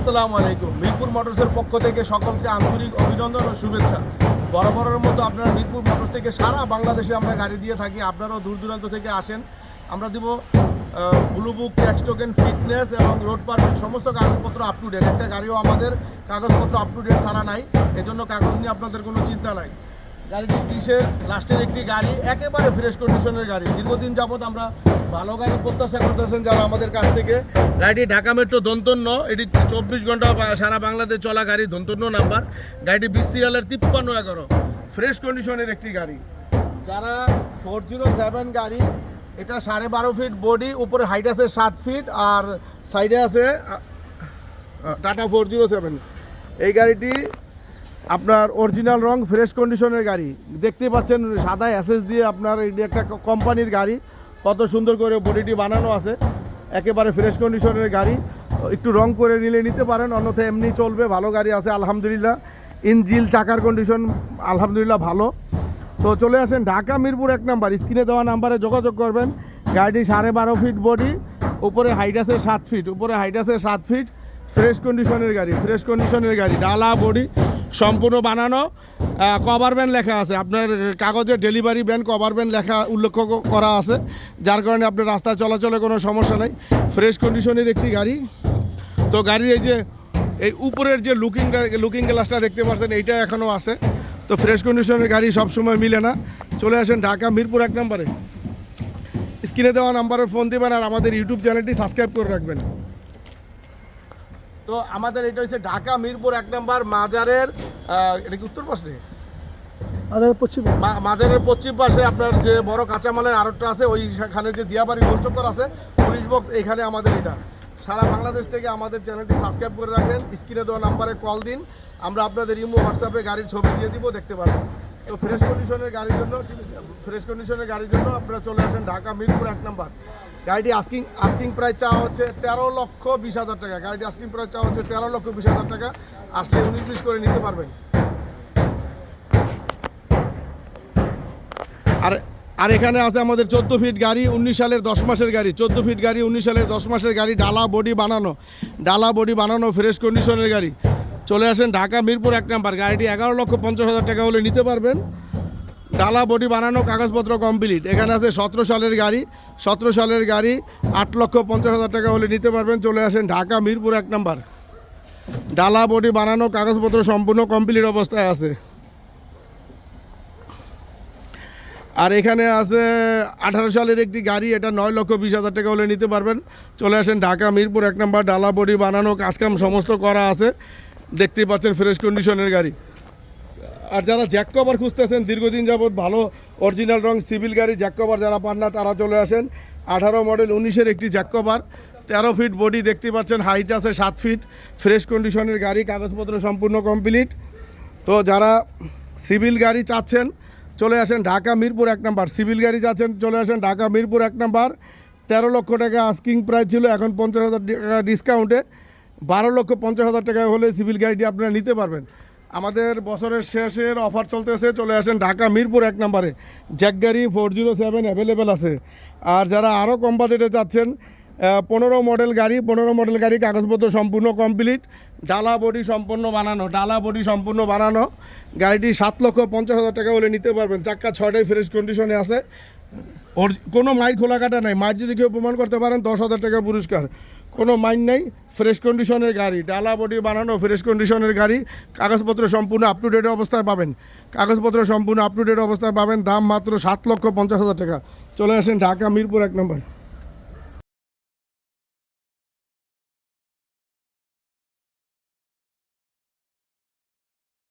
আসসালামু আলাইকুম। মিরপুর মোটরসের পক্ষ থেকে সকলকে আন্তরিক অভিনন্দন ও শুভেচ্ছা। বরাবরের মতো আপনারা মিরপুর মোটরস থেকে সারা বাংলাদেশে আমরা গাড়ি দিয়ে থাকি। আপনারাও দূর দূরান্ত থেকে আসেন। আমরা দিব blue book, tax token, fitness এবং রোড পারমিট সমস্ত কাগজপত্র আপ টু ডেট। একটা গাড়িও আমাদের কাগজপত্র আপ টু ডেট ছাড়া নাই, এজন্য কাগজ নিয়ে আপনাদের কোনো চিন্তা নাই। গাড়িটি 30-এর লাস্টের একটি গাড়ি, একেবারে ফ্রেশ কন্ডিশনের গাড়ি। দীর্ঘদিন যাবৎ আমরা ভালো গাড়ি প্রত্যাশা করতেছেন যারা আমাদের কাছ থেকে। গাড়িটি ঢাকা মেট্রো দন্তন্য, এটি 24 ঘন্টা সারা বাংলাদেশ চলা গাড়ি, দন্তন্য নাম্বার। গাড়িটি 20 সিরিয়ালের 5311, ফ্রেশ কন্ডিশনের একটি গাড়ি। যারা 407 গাড়ি, এটা 12.5 ফিট বডি, উপরে হাইট আছে 7 ফিট আর সাইডে আছে টাটা 407। এই গাড়িটি আপনার অরিজিনাল রং, ফ্রেশ কন্ডিশনের গাড়ি। দেখতে পাচ্ছেন সাদা অ্যাসেস দিয়ে আপনার এটি একটা কোম্পানির গাড়ি, কত সুন্দর করে বডিটি বানানো আছে। একেবারে ফ্রেশ কন্ডিশনের গাড়ি। একটু রং করে নিলে নিতে পারেন, অন্যথায় এমনি চলবে। ভালো গাড়ি আছে আলহামদুলিল্লাহ। ইঞ্জিল, চাকার কন্ডিশন আলহামদুলিল্লাহ ভালো। তো চলে আসেন ঢাকা মিরপুর 1 নাম্বার, স্ক্রিনে দেওয়া নাম্বারে যোগাযোগ করবেন। গাড়িটি 12.5 ফিট বডি, উপরে হাইট আছে 7 ফিট, উপরে হাইট আছে 7 ফিট, ফ্রেশ কন্ডিশনের গাড়ি, ফ্রেশ কন্ডিশনের গাড়ি। ডালা বডি সম্পূর্ণ বানানো, কভার ব্যান লেখা আছে। আপনার কাগজে ডেলিভারি ব্যান কভার ব্যান লেখা উল্লেখ করা আছে, যার কারণে আপনার রাস্তায় চলাচলে কোনো সমস্যা নেই। ফ্রেশ কন্ডিশনের একটি গাড়ি। তো গাড়ির এই যে এই উপরের যে লুকিং গ্লাসটা দেখতে পাচ্ছেন, এইটা এখনও আছে। তো ফ্রেশ কন্ডিশনের গাড়ি সবসময় মিলে না। চলে আসেন ঢাকা মিরপুর 1 নম্বরে, স্ক্রিনে দেওয়া নাম্বারে ফোন দেবেন আর আমাদের ইউটিউব চ্যানেলটি সাবস্ক্রাইব করে রাখবেন। তো আমাদের এটা হচ্ছে ঢাকা মিরপুর 1 নম্বর, মাজারের এটা কি উত্তর পাশে, মাজারের পশ্চিম পাশে আপনার যে বড় কাঁচামালের আড়তটা আছে, ওইখানে যে দিয়াবাড়ি গোলচক্কর আছে, পুলিশ বক্স, এইখানে আমাদের এটা। সারা বাংলাদেশ থেকে আমাদের চ্যানেলটি সাবস্ক্রাইব করে রাখেন, স্ক্রিনে দেওয়া নাম্বারে কল দিন, আমরা আপনাদের ইমো, হোয়াটসঅ্যাপে গাড়ির ছবি দিয়ে দিব, দেখতে পারেন। তো ফ্রেশ কন্ডিশনের গাড়ির জন্য আপনারা চলে আসেন ঢাকা মিরপুর 1 নম্বর। গাড়িটি আস্কিং প্রাইস চাওয়া হচ্ছে 13,20,000 টাকা। গাড়িটি আস্কিং প্রাইস চাওয়া হচ্ছে 13,20,000 টাকা। আসলে 19-20 করে নিতে পারবেন। আর এখানে আছে আমাদের 14 ফিট গাড়ি, 19 সালের 10 মাসের গাড়ি। 14 ফিট গাড়ি, 19 সালের 10 মাসের গাড়ি, ডালা বডি বানানো, ফ্রেশ কন্ডিশনের গাড়ি। চলে আসেন ঢাকা মিরপুর 1 নম্বর। গাড়িটি 11,50,000 টাকা হলে নিতে পারবেন। ডালা বডি বানানো, কাগজপত্র কমপ্লিট। এখানে আছে 17 সালের গাড়ি, 8,50,000 টাকা হলে নিতে পারবেন। চলে আসেন ঢাকা মিরপুর 1 নম্বর। ডালা বডি বানানো, কাগজপত্র সম্পূর্ণ কমপ্লিট অবস্থায় আছে। আর এখানে আছে 18 সালের একটি গাড়ি, এটা 9,20,000 টাকা হলে নিতে পারবেন। চলে আসেন ঢাকা মিরপুর 1 নম্বর। ডালা বডি বানানো, কাজকাম সমস্ত করা আছে, দেখতেই পাচ্ছেন ফ্রেশ কন্ডিশনের গাড়ি। আর যারা জ্যাক কভার খুঁজতেছেন দীর্ঘদিন যাবৎ, ভালো অরিজিনাল রং সিভিল গাড়ি, জ্যাক কভার যারা পান না তারা চলে আসেন। 18 মডেল 19-এর একটি জ্যাক কভার, 13 ফিট বডি, দেখতে পাচ্ছেন হাইট আছে 7 ফিট, ফ্রেশ কন্ডিশনের গাড়ি, কাগজপত্র সম্পূর্ণ কমপ্লিট। তো যারা সিভিল গাড়ি চাচ্ছেন চলে আসেন ঢাকা মিরপুর 1 নম্বর। সিভিল গাড়ি চাচ্ছেন চলে আসেন ঢাকা মিরপুর 1 নম্বর। 13 লক্ষ টাকা আস্কিং প্রাইস ছিল, এখন 50,000 টাকা ডিসকাউন্টে 12,50,000 টাকা হলে সিভিল গাড়িটি আপনারা নিতে পারবেন। আমাদের বছরের শেষের অফার চলতেছে, চলে আসেন ঢাকা মিরপুর 1 নম্বরে। জ্যাক গাড়ি 407 অ্যাভেলেবেল আছে। আর যারা আরও কম বাজেটে চাচ্ছেন, 15 মডেল গাড়ি, কাগজপত্র সম্পূর্ণ কমপ্লিট, ডালা বডি সম্পূর্ণ বানানো। গাড়িটি 7,50,000 টাকা হলে নিতে পারবেন। চাক্কা 6টাই ফ্রেশ কন্ডিশনে আছে, কোনো মাইর খোলা কাটা নাই। মাইর যদি কেউ প্রমাণ করতে পারেন 10,000 টাকা পুরস্কার। কোনো মাইন নেই, ফ্রেশ কন্ডিশনের গাড়ি, ডালা বডি বানানো, ফ্রেশ কন্ডিশনের গাড়ি, কাগজপত্র সম্পূর্ণ আপ টু ডেট অবস্থায় পাবেন। দাম মাত্র 7,50,000 টাকা। চলে আসেন ঢাকা মিরপুর 1 নম্বর।